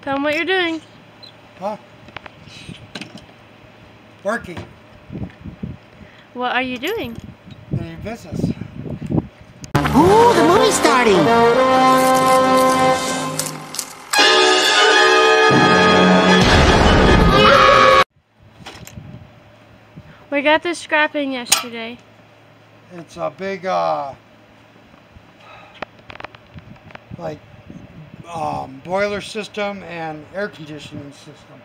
Tell them what you're doing. Huh? Working. What are you doing? Any business. Ooh, the movie's starting! We got this scrapping yesterday. It's a big, boiler system and air conditioning system.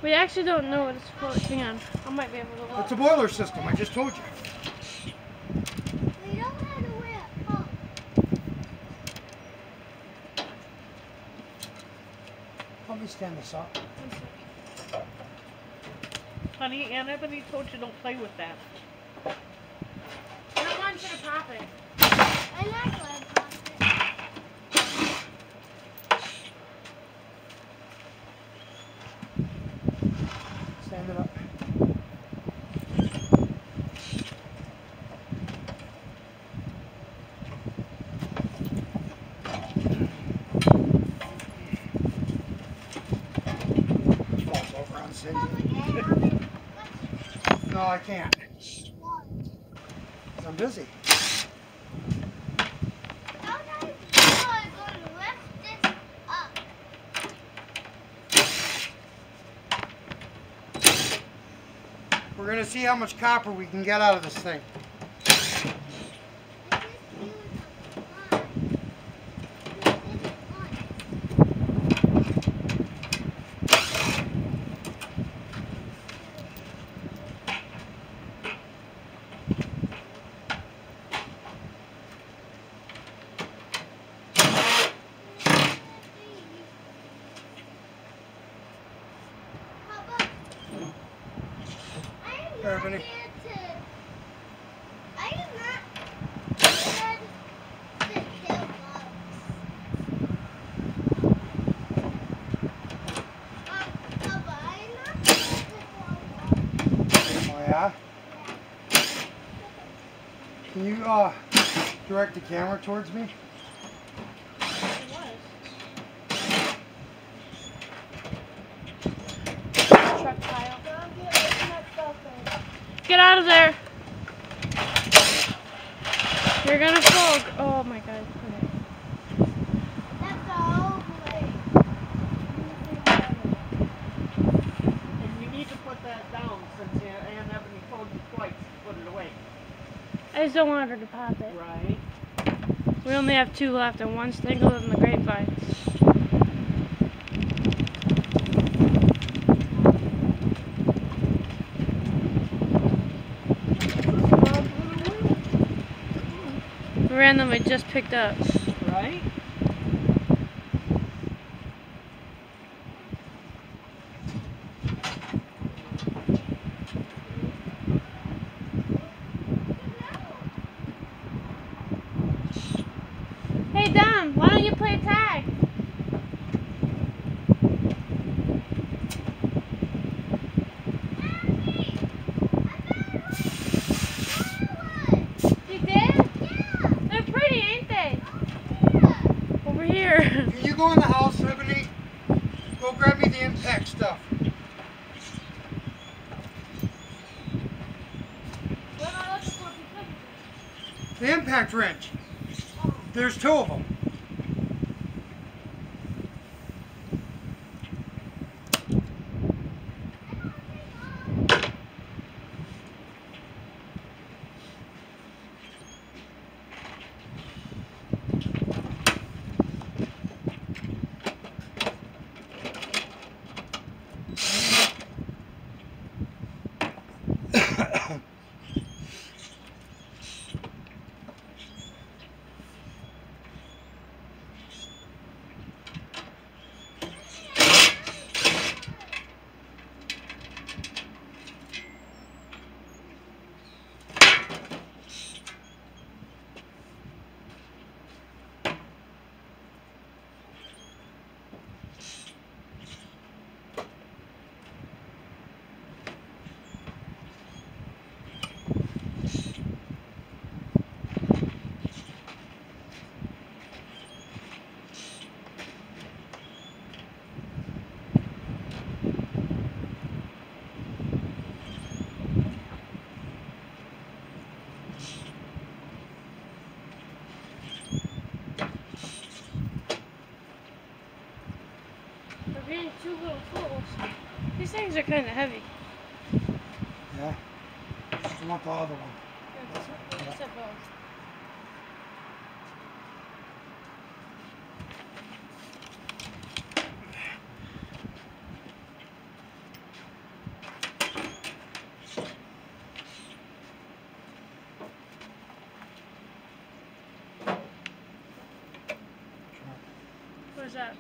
We actually don't know what it's for. Hang on. I might be able to look. It's a boiler system, I just told you. We don't have to wear a pump. Let me stand this up. Honey, Aunt Ebony told you don't play with that. I don't want you to pop it. I'm not going to pump it. Stand it up. Falls over on Cindy. No, I can't. 'Cause I'm busy. We're going to see how much copper we can get out of this thing. Ebony. I am not scared to kill bugs. Papa, I'm not scared to kill bugs. Oh yeah? Can you direct the camera towards me? Truck pile. Get out of there. You're gonna fall. Oh my god. Okay. That's all great. And you need to put that down since Aunt Ebony told you twice to put it away. I just don't want her to pop it. Right. We only have 2 left and one's tangled in the grapevine. Randomly just picked up. Right? Hey Dom, why don't you play tag? You did? Yeah. They're pretty, ain't they? Yeah. Over here. Can you go in the house, Ebony? Go grab me the impact stuff. The impact wrench. There's 2 of them. two little tools. These things are kind of heavy. Yeah. I want the other one. Yeah, this one. Let's have both. What is that?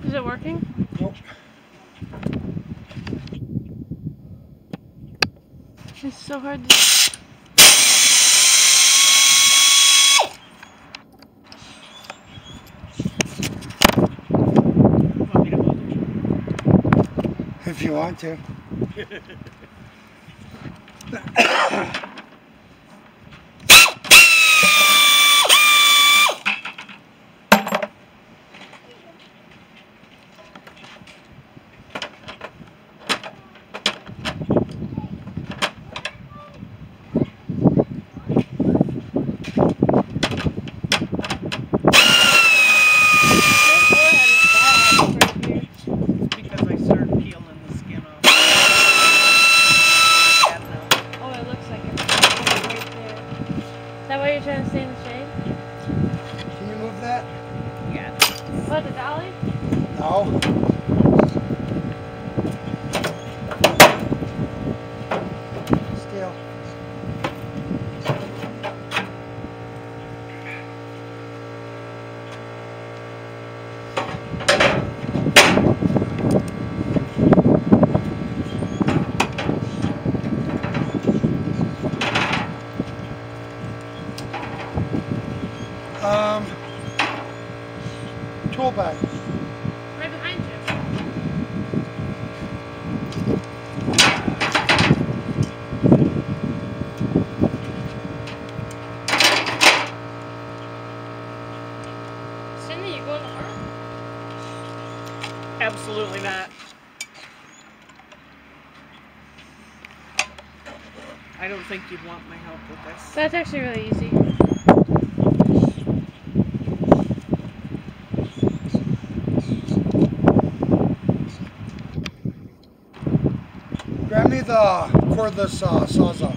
Is it working? Nope. It's so hard to... If you want to. Trying to stay in the shade? Can you move that? Yeah. What, the dolly? No. Still. Tool bag. Right behind you. Cindy, you going to work? Absolutely not. I don't think you'd want my help with this. That's actually really easy. Grab me the cordless sawzall.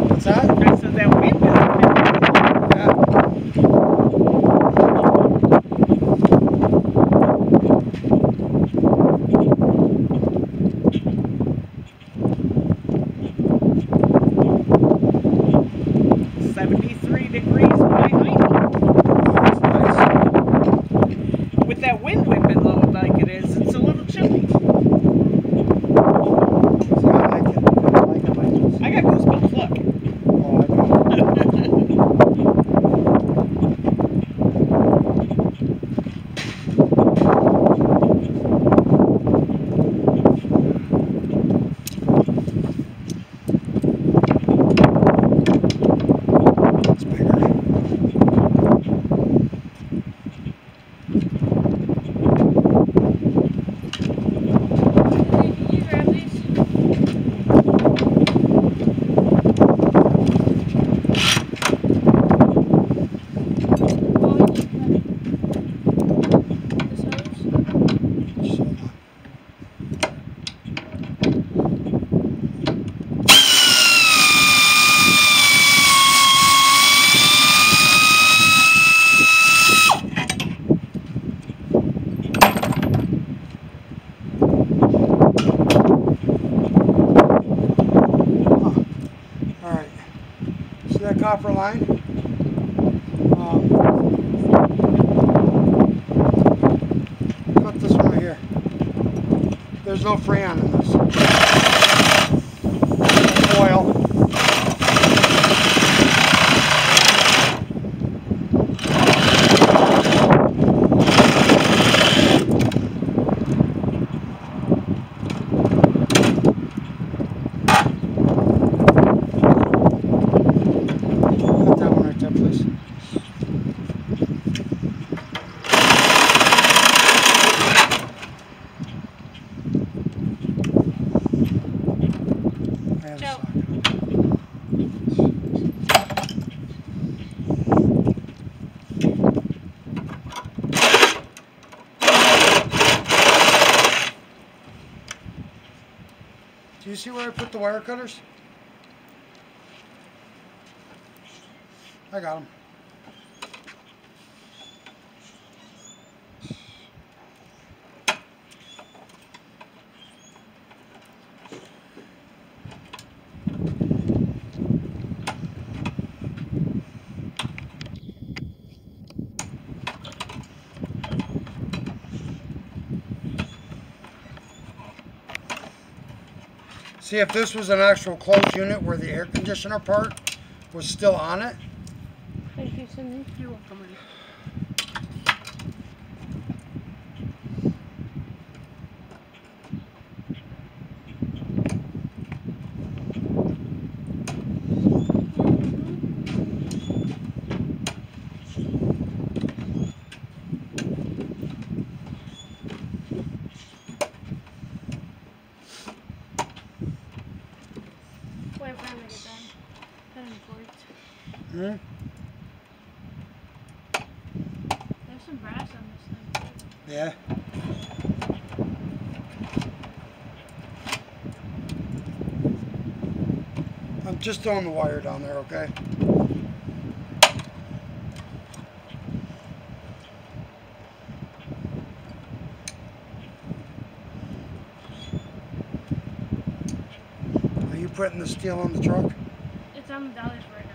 What's that? I said that wind is a bit. Yeah. copper line. Cut this one right here. There's no freon in this. Oil. Do you see where I put the wire cutters? I got them. See, if this was an actual closed unit where the air conditioner part was still on it. Thank you, Cindy. You're welcome. Wait, when I get done. Cutting boards. Hmm? There's some brass on this thing. Yeah. I'm just throwing the wire down there, okay? Are you putting the steel on the truck? It's on the dollars right now.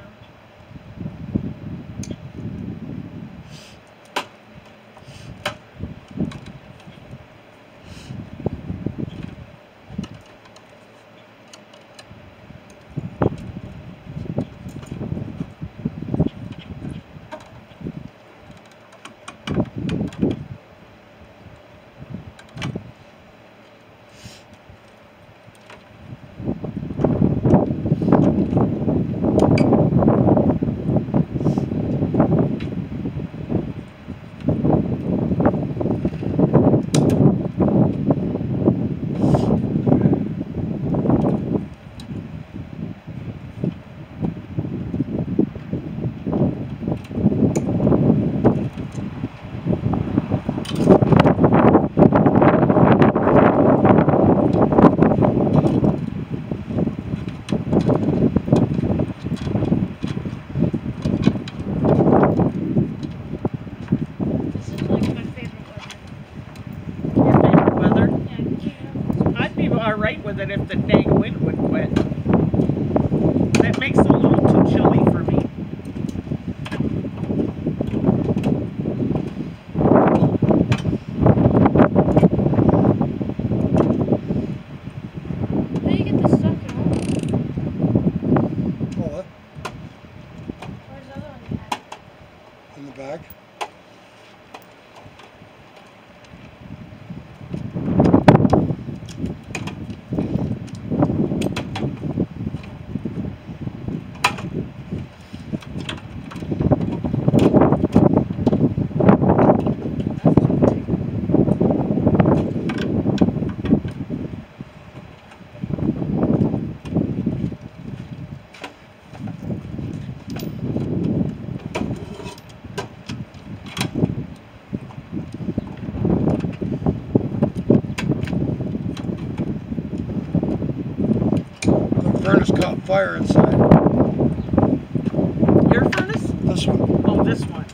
Alright with it if the dang wind would quit. That makes it a little too chilly for me. How do you get this stuck at home? Pull it Where's the other one you had? in the bag. Furnace caught fire inside. Your furnace? This one. Oh, this one.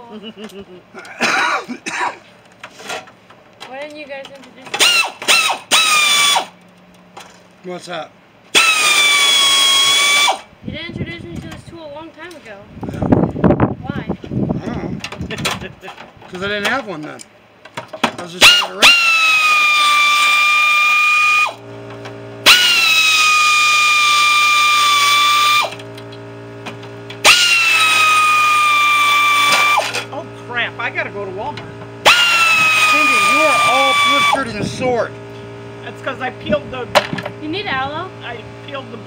Why didn't you guys introduce me? What's that? You didn't introduce me to this tool a long time ago. Yeah. Why? I don't know. Because I didn't have one then. I was just trying to rent. Oh crap, I gotta go to Walmart. Cindy, you are all blistered in the sword. That's because I peeled the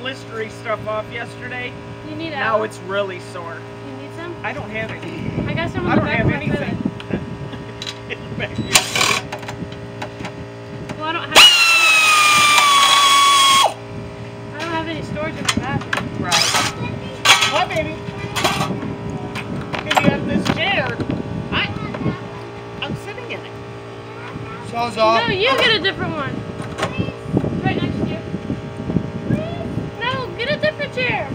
blistery stuff off yesterday. You need aloe? Now it's really sore. You need some? I don't have any. I got some I on the don't back have of my anything. toilet. Back here. Well, I don't have any storage in my bathroom. Right. What, baby? Can you have this chair? I'm sitting in it. Saw's off. No, you get a different one. It's right next to you. No, get a different chair.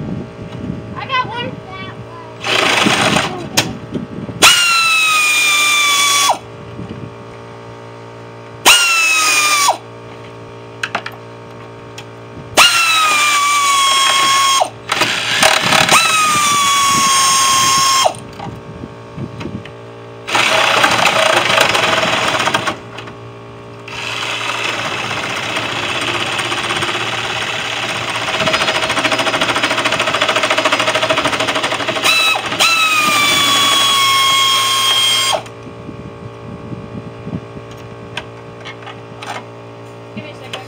I got one. Give me a second.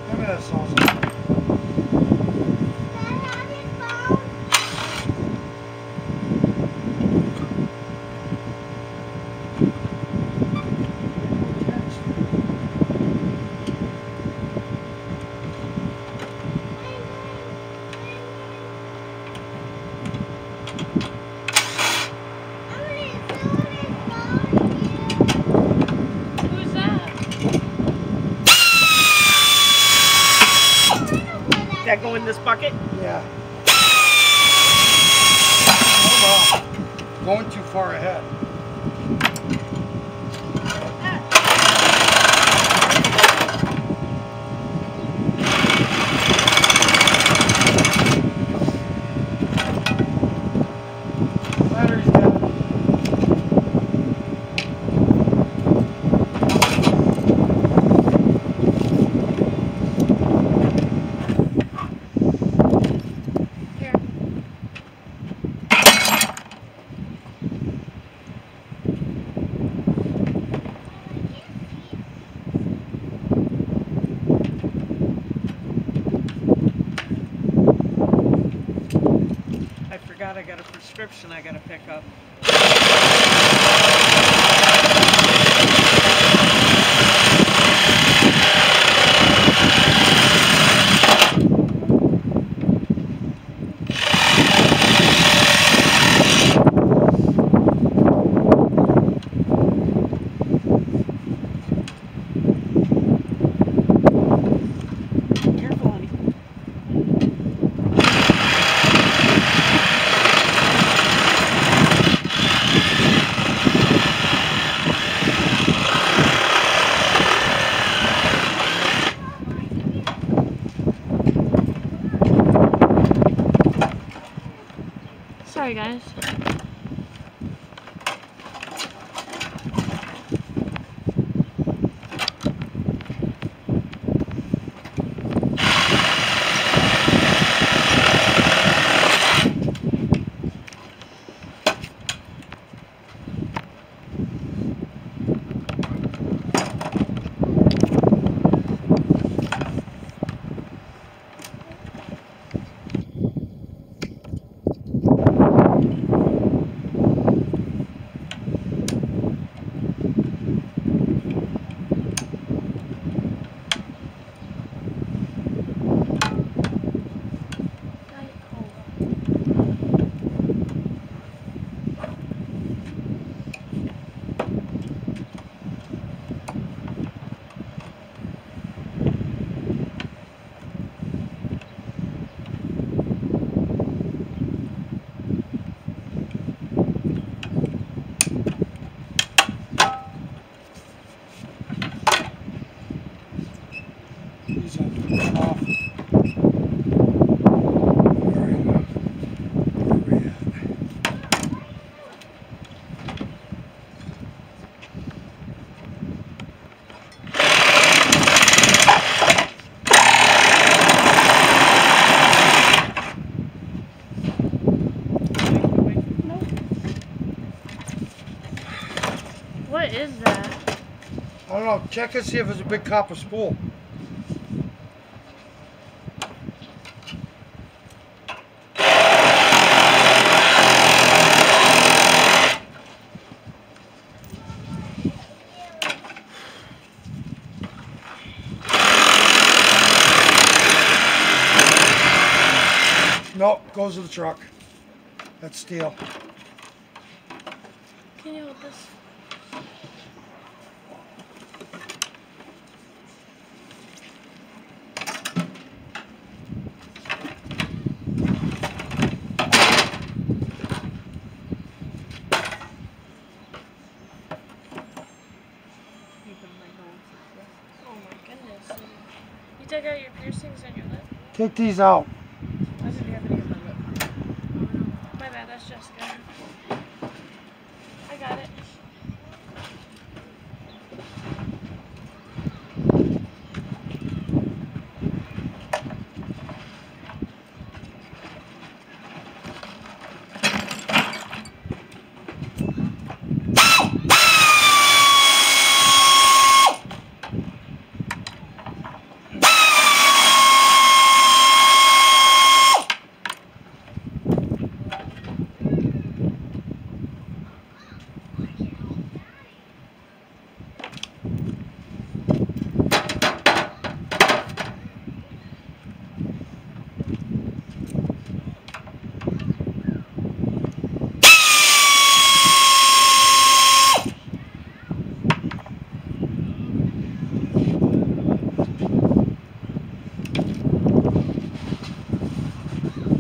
Give me that sauce. Who's that? That go in this bucket? Yeah. Hold on. Going too far ahead. Battery's dead. Here. I forgot I got a prescription I gotta pick up. Careful, honey. Sorry, guys. What is that? I don't know. Check and see if it's a big copper spool. Nope, goes to the truck. That's steel. Can you hold this? Oh my goodness. You took out your piercings on your lip? Take these out. I didn't have any on my lip. Oh no. My bad, that's Jessica. I got it.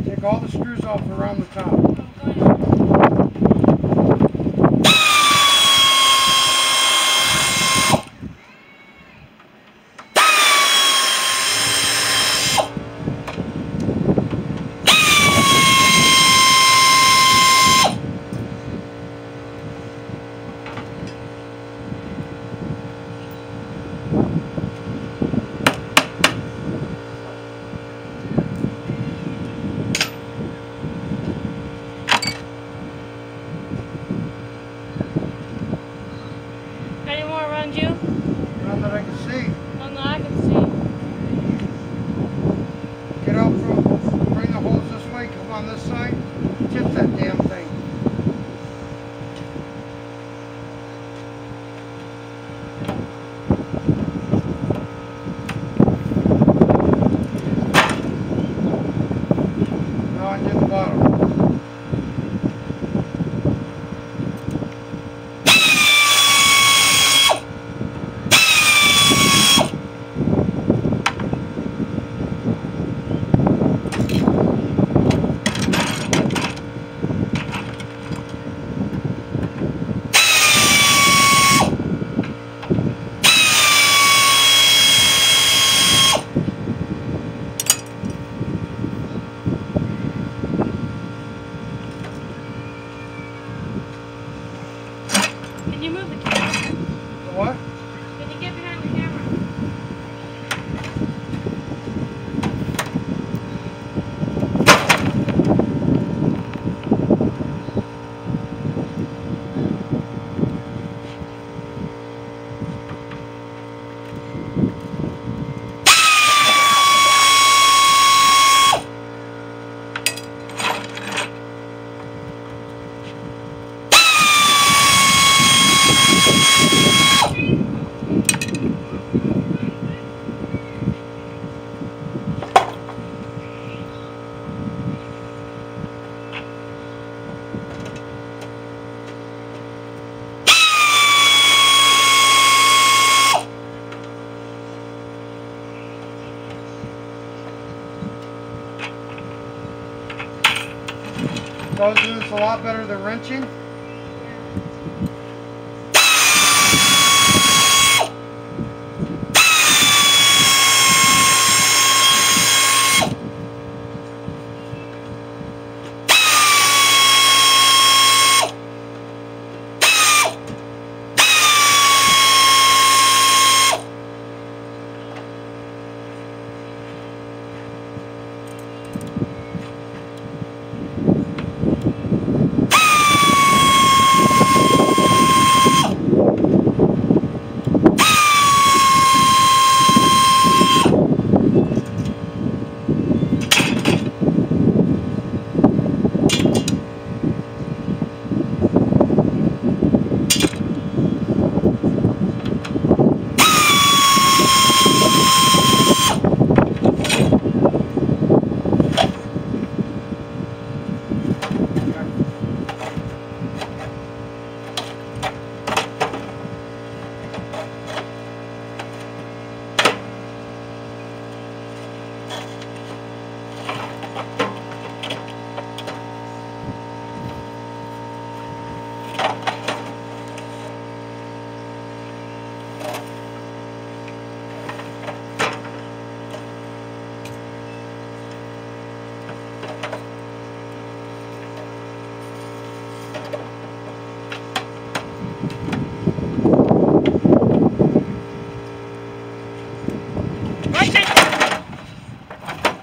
Take all the screws off around the top. I'm going. Any more around you? None that I can see. Oh no, I can see. Get out from, bring the hose this way, come on this side, tip that damn thing. Now undo the bottom. Can you move the camera? What? Can you get behind the camera? Those do this a lot better than wrenching.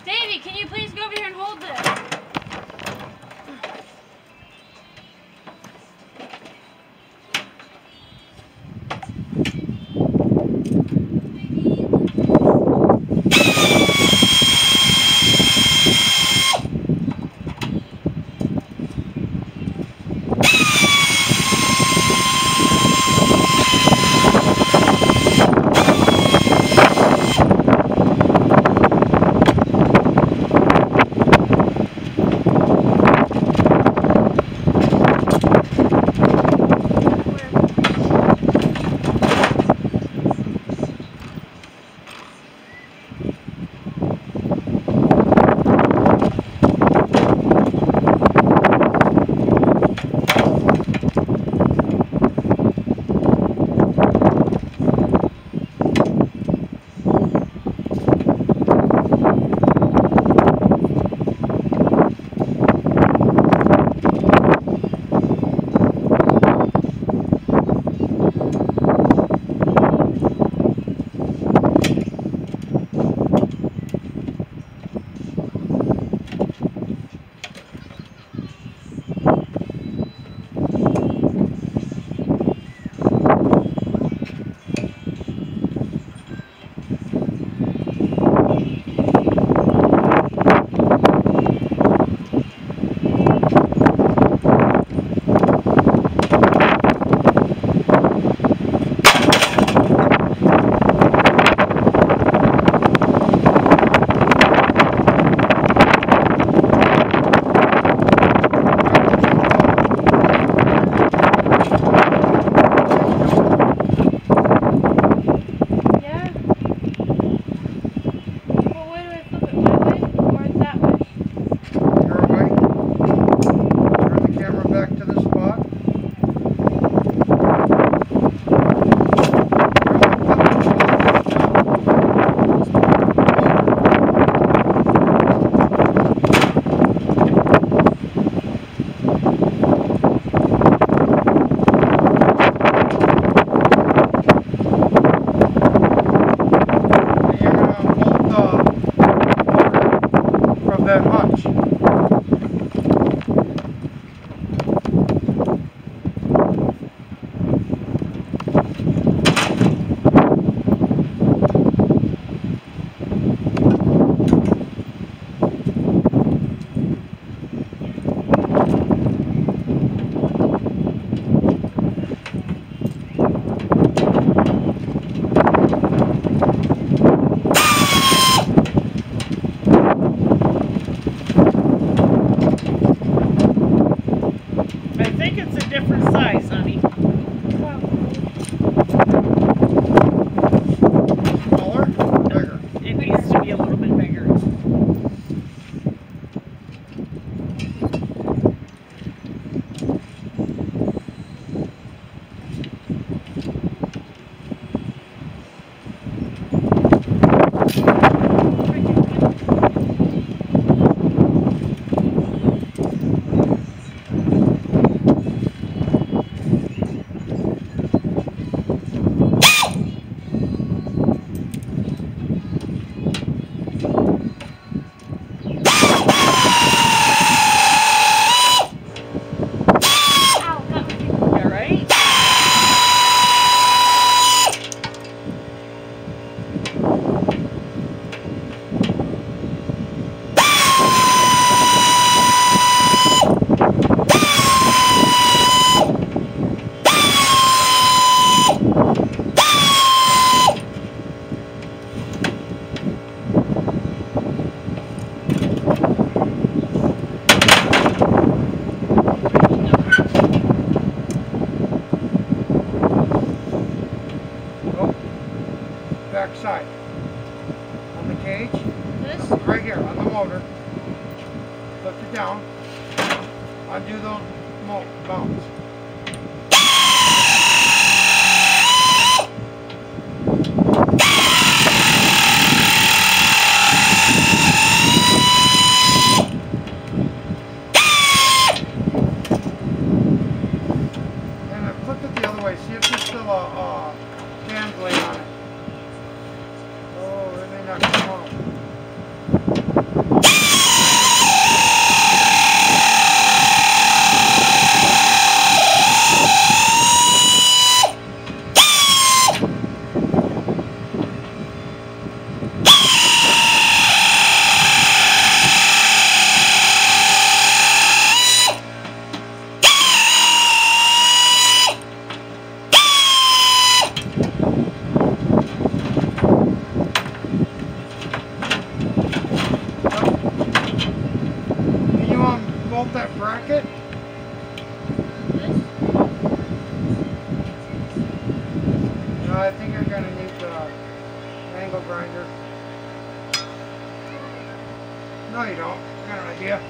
Davey, can you please go over here and hold this? Backside. On the cage. This? Right here, on the motor. Lift it down. Undo those mounts. Want that bracket? This? No, I think you're gonna need the angle grinder. No, you don't. I got an idea.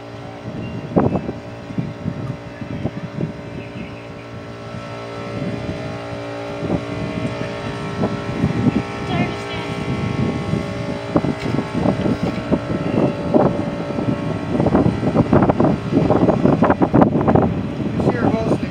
Tired of standing. You see your hose thing.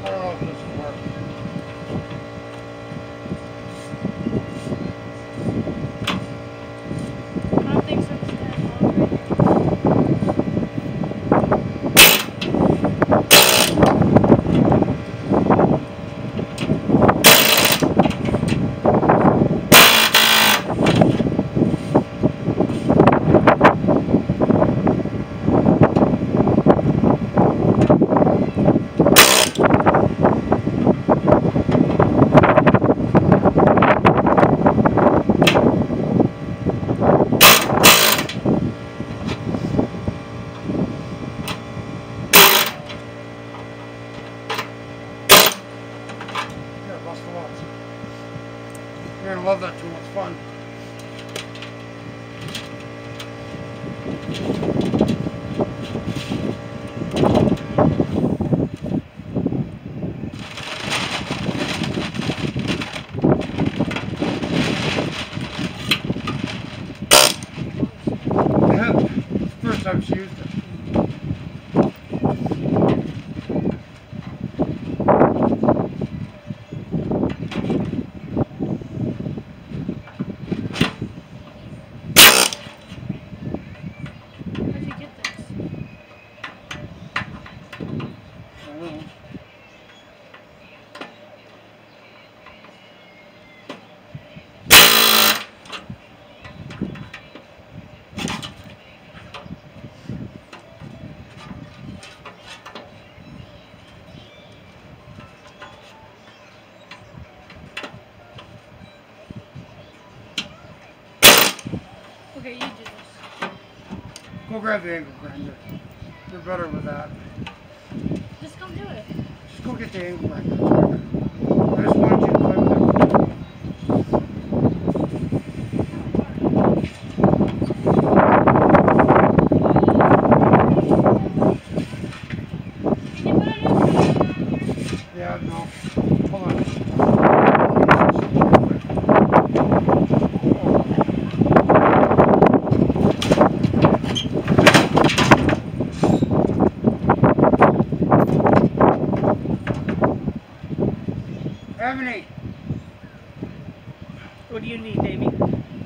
I don't know if this will work. I don't think so. It's dead. Already. Yeah, bust the lots. You're gonna love that tool. It's fun. Yeah, it's the first time she used it. Where'd you get this? I don't know. Okay, you do this. Go grab the angle grinder. You're better with that. Just come do it. Just go get the angle grinder. I just wanted you to play with it. Can you put it in? Yeah, no. Hold on. Ebony, What do you need, Davey?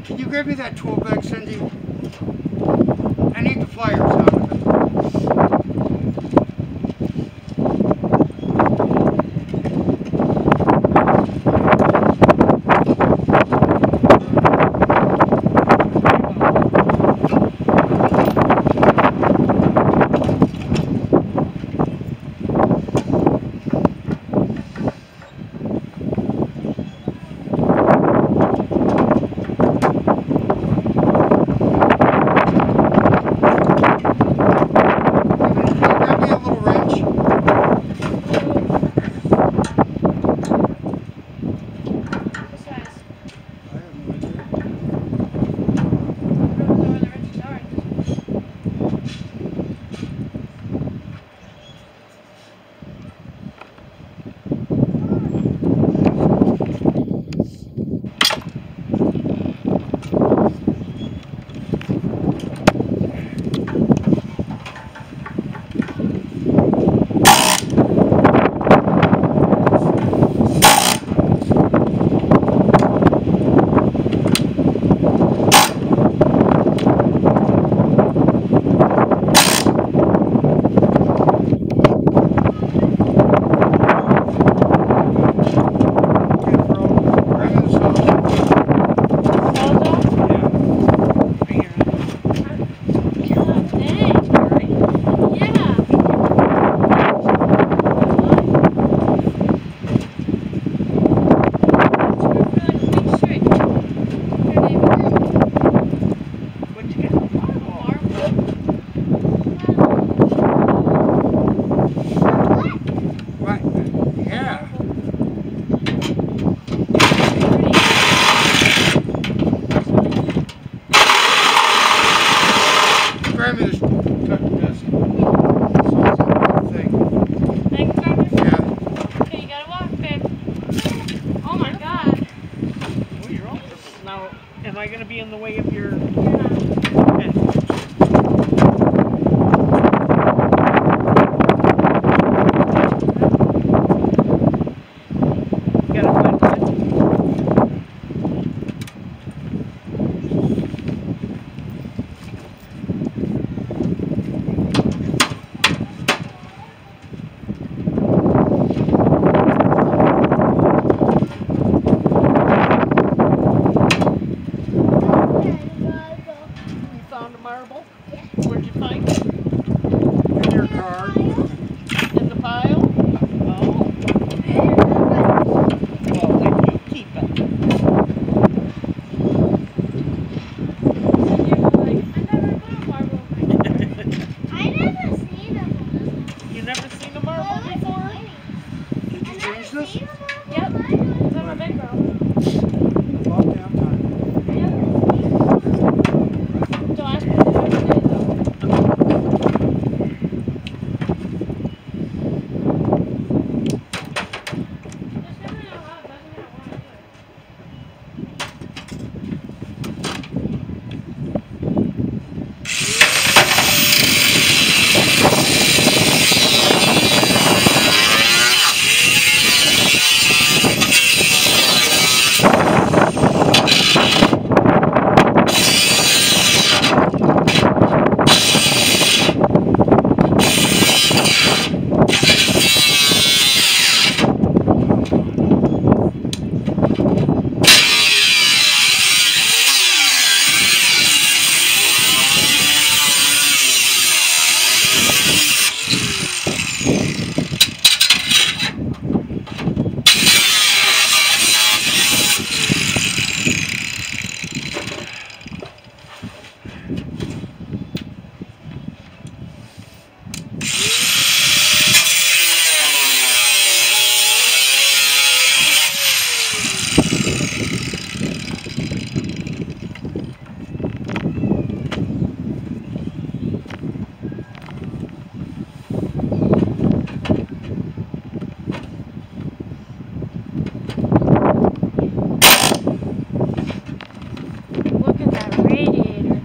can you grab me that tool bag, Cindy? I need the pliers out of it. I going to be in the way of your... You're not. Okay. You got a flat one? You found a marble? Yeah. Where'd you find it? In your car. In the pile? Oh. Well, then you keep it. And you were like, I never put a marble in my car. I never seen a marble. You never seen a marble before? Did you change this? Yep. It's on my big girl. About damn time. Don't ask me to do it today, though. Just never know how it doesn't want to do it. Look at that radiator.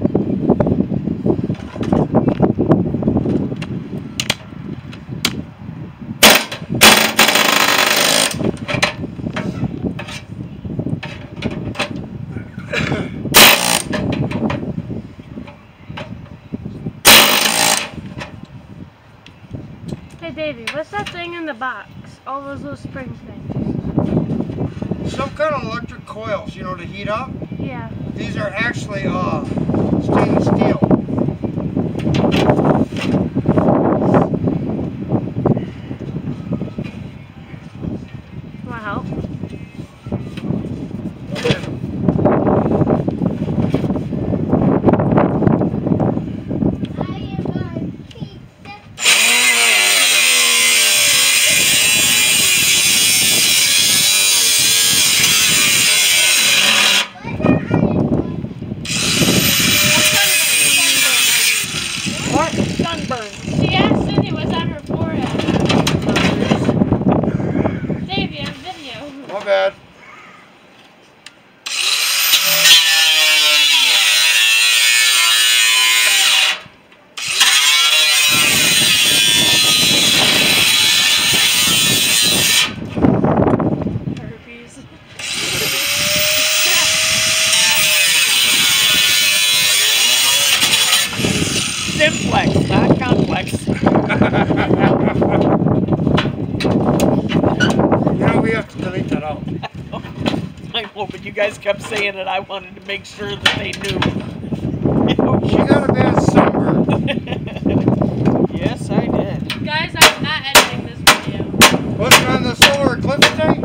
Hey Davey, what's that thing in the box? All those little spring things. Some kind of electric coils, you know, to heat up. Yeah. These are actually stainless steel. Want help? What? Sunburn. She asked Cindy what's on her forehead. Davey, on video. My bad. Herpes. Simplex, not complex. You know, we have to delete that out. I know, but you guys kept saying it. I wanted to make sure that they knew. She got a bad sunburn. Yes, I did. Guys, I'm not editing this video. What's on the solar eclipse day?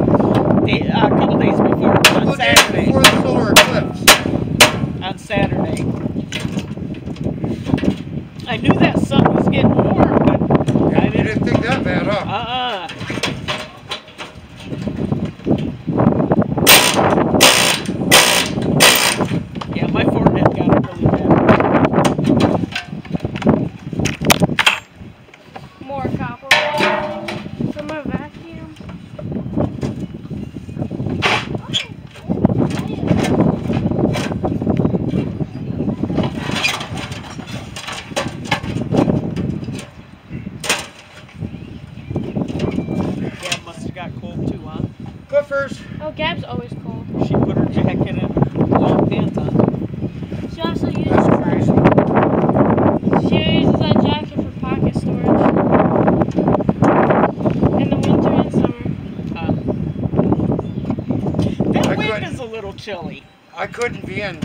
A couple days before, on Couple days Saturday. before the solar eclipse. On Saturday. I knew that sun was getting warm, but I You didn't. didn't think that bad, huh? Yeah, my forehead got it really bad. More copper wire from a vacuum. What? Clippers. Oh, Gab's always cold. She put her jacket and long pants on. She also uses That's crazy. that jacket for pocket storage. In the winter and summer. That I wind couldn't- is a little chilly. I couldn't be in.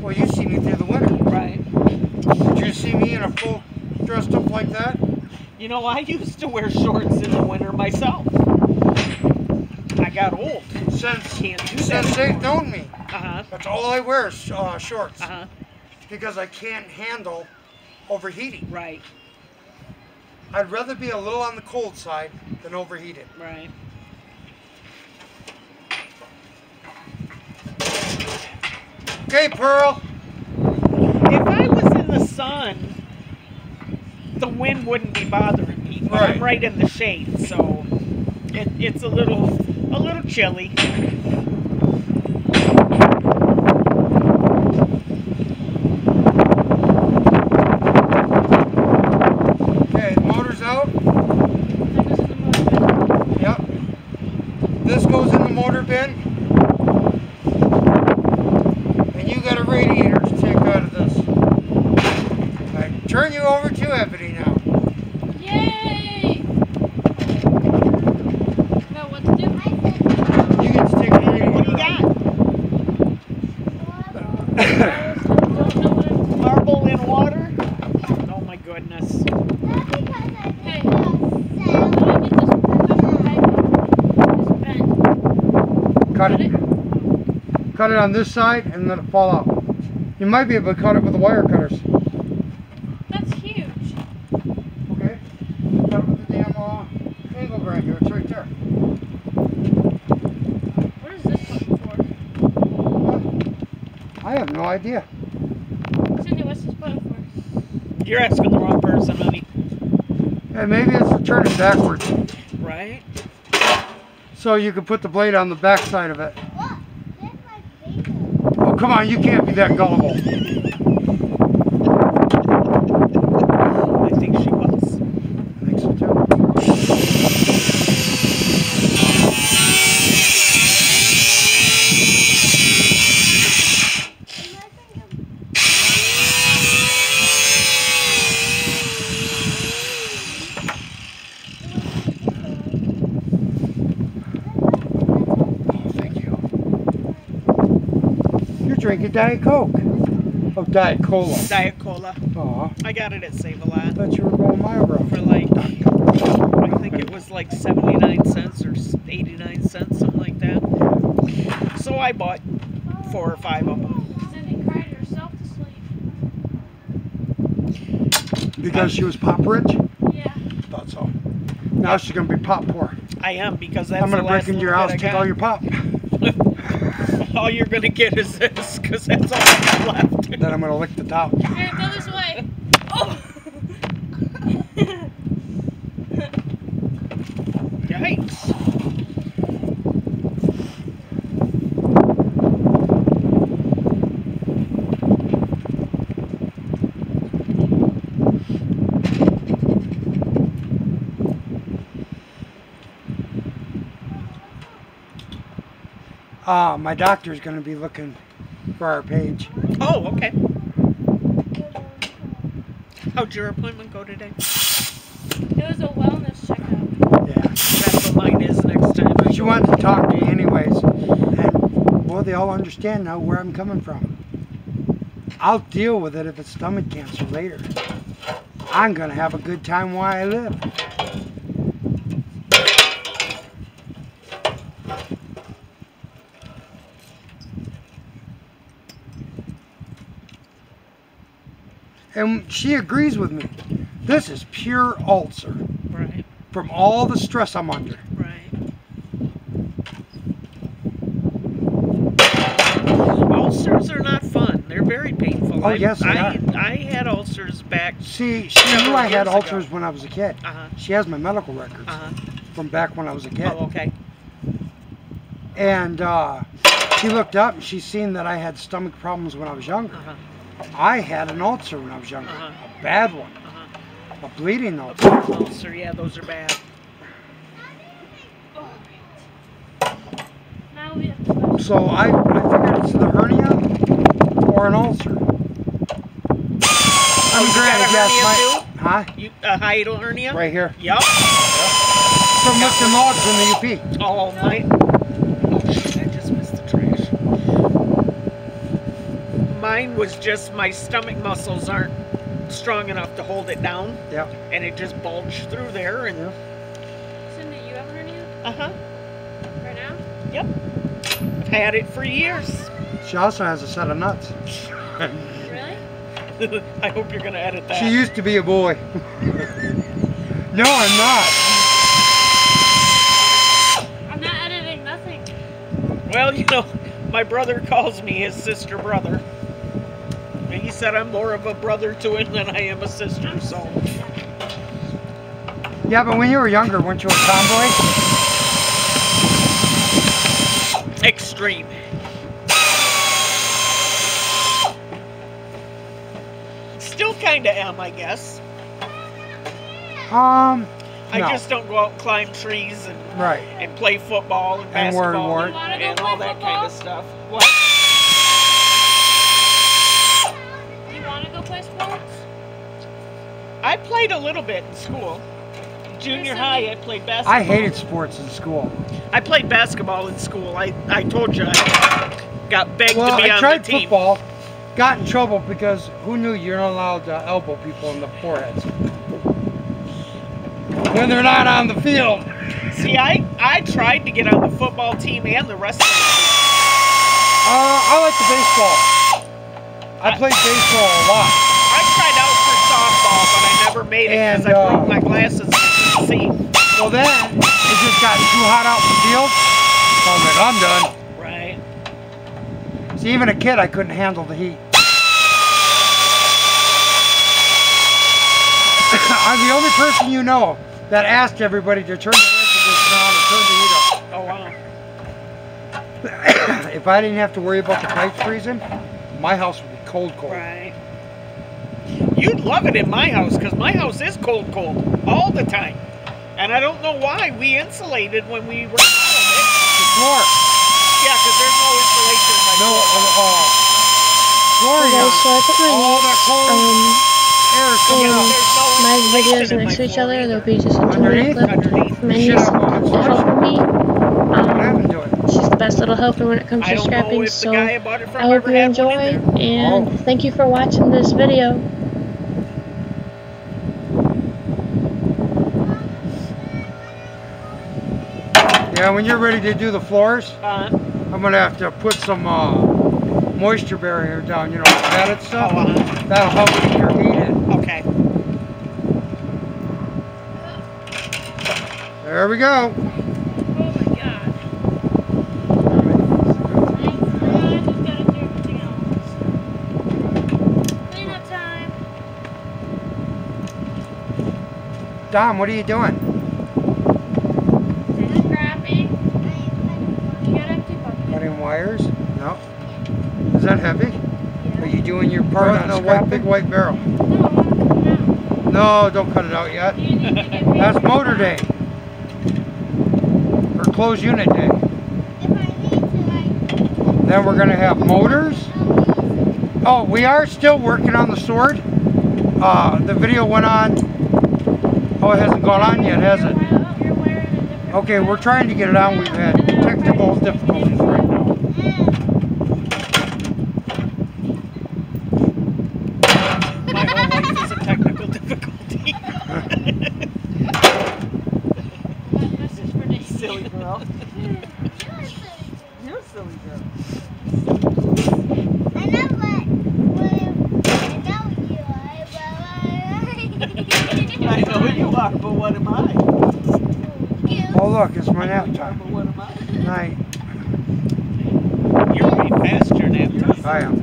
Well, you see me through the winter. Right. Did you see me in a full dressed up like that? You know, I used to wear shorts in the winter myself. I got old. Since Can't do that they've anymore. known me, Uh-huh. that's all I wear is shorts. Uh-huh. Because I can't handle overheating. Right. I'd rather be a little on the cold side than overheated. Right. Okay, Pearl. If I was in the sun, the wind wouldn't be bothering me. But I'm Right. right in the shade, so it's a little chilly. Okay, the motor's out. That goes in the motor. Yep. This goes in the motor bin. And you got a radiator to take out of this. I turn you over to Ebony now. Yay! Know what to do? You get to take the radiator What do you out. Don't know what I'm doing. Marble in water? Oh my goodness. Hey, how do I get this pipe bent? Cut it. Cut it on this side and let it fall out. You might be able to cut it with the wire cutters. That's huge. Okay? Cut it with the damn angle grinder. It's right there. What is this button for? I have no idea. Cindy, what's this button for? You're asking the wrong person, honey. Yeah, maybe it's for turning backwards. Right? So you can put the blade on the back side of it. Oh, come on, you can't be that gullible. I think she was. I think so too. Thank you. You're drinking Diet Coke. Oh, Diet Cola. Diet Cola. Aw, I got it at Save-A-Lot I thought you were going my route. for like, I think it was like 79 cents or 89 cents, something like that. So I bought 4 or 5 of them. Cindy cried herself to sleep. Because she was pop rich? Yeah. Thought so. Now she's going to be pop poor. I am, because that's I'm going the to break last into your little house, bit I take got. all your pop. All you're going to get is this, because that's all I have left. Then I'm going to lick the top. Here, go this way. Oh! Yikes. My doctor's going to be looking for our page. Oh, okay. How'd your appointment go today? It was a wellness checkup. Yeah. That's what mine is next time. I She go. wanted to talk to me anyways. And, well, they all understand now where I'm coming from. I'll deal with it if it's stomach cancer later. I'm going to have a good time while I live. And she agrees with me. This is pure ulcer Right, from all the stress I'm under. right. Ulcers are not fun. They're very painful. Oh, yes, they are. I had ulcers back. See, she knew I had Years ago. ulcers when I was a kid. Uh-huh. She has my medical records Uh-huh. from back when I was a kid. Oh, okay. And she looked up and she seen that I had stomach problems when I was younger. Uh-huh. I had an ulcer when I was younger. Uh-huh. A bad one. Uh-huh. A bleeding ulcer. Ulcer, yeah, those are bad. so I figured it's the hernia or an ulcer. I'm You got a hernia too? Huh? A hiatal hernia? Right here. Yup. From lifting logs in the UP. Oh my. Oh shit, I just missed the trash. Mine was just my stomach muscles aren't strong enough to hold it down. Yep. And it just bulged through there and Yep. Cindy, you have a hernia uh-huh. right now? Yep. I've had it for years. She also has a set of nuts. Really? I hope you're gonna edit that. She used to be a boy. No, I'm not. I'm not editing nothing. Well, you know, my brother calls me his sister brother. And he said I'm more of a brother to him than I am a sister, so. Yeah, but when you were younger, weren't you a tomboy? Extreme. Still kinda am, I guess. No. I just don't go out and climb trees and Right. play football and And word, basketball word. You wanna go and play all that football? kind of stuff. What? You want to go play sports? I played a little bit in school. Junior high, I played basketball. I hated sports in school. I played basketball in school. I told you I got begged Well, to be I on tried the team. football, got in trouble because who knew you're not allowed to elbow people in the foreheads when they're not on the field. See, I tried to get on the football team and the wrestling team. I like the baseball. I played baseball a lot. I tried out for softball, but I never made it because And, I broke my glasses and I couldn't see. Well, then it just got too hot out in the field. So I'm like, I'm done. Right. See, even a kid, I couldn't handle the heat. I'm the only person you know that asked everybody to turn the air conditioner on and turn the heat Oh, wow. up. If I didn't have to worry about the pipes freezing, my house would be cold. Right. You'd love it in my house because my house is cold all the time. And I don't know why we insulated when we were out of it. The floor. Yeah, because there's no insulation. Like No, floor. Okay, so I put my all that notes cold air is coming in out. there's no my insulation videos in next to my each floor other. either. There'll be just a 2-minute Underneath? clip Underneath. from my Shit, niece I'm going to help me. What happened to it? She's the best little helper when it comes I to don't know scrapping, if the so guy I bought it from I hope ever you had enjoy, one in there. and Oh. thank you for watching this video. Yeah, when you're ready to do the floors, Uh-huh. I'm gonna have to put some moisture barrier down, you know, padded stuff. Oh, That'll help keep your heat in. Okay. There we go. Oh my god. I just gotta do everything else. Cleanup time. Dom, what are you doing? Scrapping. You got empty bucket. Cutting wires? No. Is that heavy? Yeah. Are you doing your part on the big white barrel? No, No, don't cut it out yet. you need to get me. That's motor day. Or closed unit day. If I need to, Then we're gonna have motors. Oh, we are still working on the sword. The video went on. Oh, it hasn't gone on yet, has it? You're wearing a different Okay, we're trying to get it on. We've had technical difficulties right now. My whole life is a technical difficulty. This is for Daisy. Silly girl. You're a silly girl. I know what I know you are, but what am I? Oh, look, it's my nap But time. what am I? Night. You're way past your nap time. I am.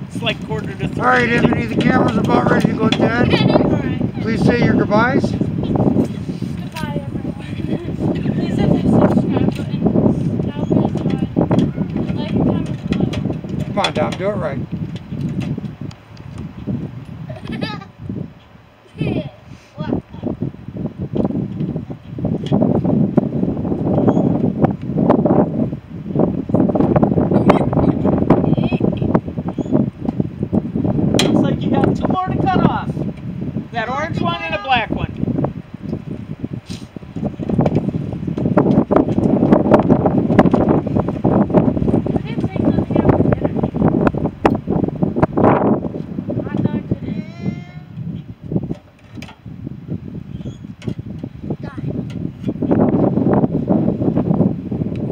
It's like 2:45. All right, Anthony, the camera's about ready to go dead. Alright. Please say your goodbyes. Goodbye, everyone. Please hit the subscribe button. Now press the button. Like and comment below. Come on, Dom, do it right.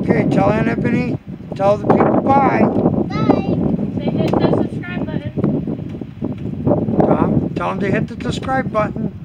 Okay, tell Anthony, tell the people bye. Bye. Say hit the subscribe button. Tom, tell them to hit the subscribe button.